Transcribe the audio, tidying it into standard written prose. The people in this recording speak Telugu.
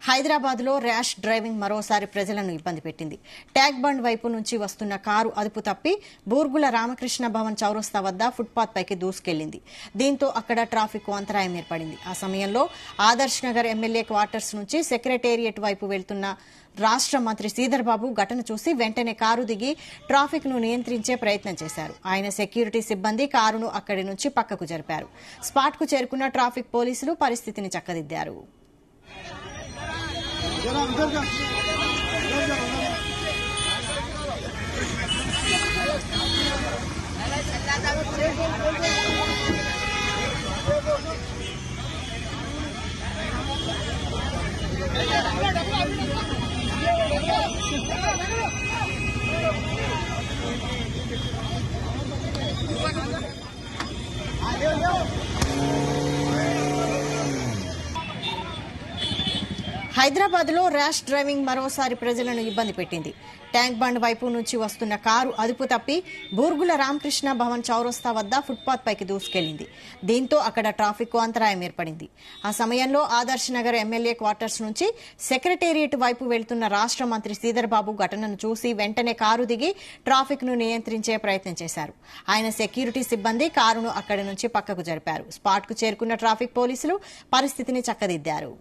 హైదరాబాద్లో ర్యాష్ డ్రైవింగ్ మరోసారి ప్రజలను ఇబ్బంది పెట్టింది. ట్యాంక్ బండ్ వైపు నుంచి వస్తున్న కారు అదుపు తప్పి బూర్గుల రామకృష్ణ భవన్ చౌరస్తా వద్ద ఫుట్పాత్ పైకి దూసుకెళ్లింది. దీంతో అక్కడ ట్రాఫిక్ అంతరాయం ఏర్పడింది. ఆ సమయంలో ఆదర్శ్ నగర్ ఎమ్మెల్యే క్వార్టర్స్ నుంచి సెక్రటేరియట్ వైపు వెళ్తున్న రాష్ట్ర మంత్రి శ్రీధర్ బాబు ఘటన చూసి వెంటనే కారు దిగి ట్రాఫిక్ ను నియంత్రించే ప్రయత్నం చేశారు. ఆయన సెక్యూరిటీ సిబ్బంది కారును అక్కడి నుంచి పక్కకు జరిపారు. స్పాట్ కు చేరుకున్న ట్రాఫిక్ పోలీసులు పరిస్థితిని చక్కదిద్దారు. హైదరాబాద్లో ర్యాష్ డ్రైవింగ్ మరోసారి ప్రజలను ఇబ్బంది పెట్టింది. ట్యాంక్ బండ్ వైపు నుంచి వస్తున్న కారు అదుపు తప్పి బూర్గుల రామకృష్ణ భవన్ చౌరస్తా వద్ద ఫుట్పాత్ పైకి దూసుకెళ్లింది. దీంతో అక్కడ ట్రాఫిక్ అంతరాయం ఏర్పడింది. ఆ సమయంలో ఆదర్శ్ నగర్ ఎమ్మెల్యే క్వార్టర్స్ నుంచి సెక్రటేరియట్ వైపు వెళ్తున్న రాష్ట్ర మంత్రి శ్రీధర్ బాబు ఘటనను చూసి వెంటనే కారు దిగి ట్రాఫిక్ ను నియంత్రించే ప్రయత్నం చేశారు. ఆయన సెక్యూరిటీ సిబ్బంది కారును అక్కడి నుంచి పక్కకు జరిపారు. స్పాట్ కు చేరుకున్న ట్రాఫిక్ పోలీసులు పరిస్థితిని చక్కదిద్దారు.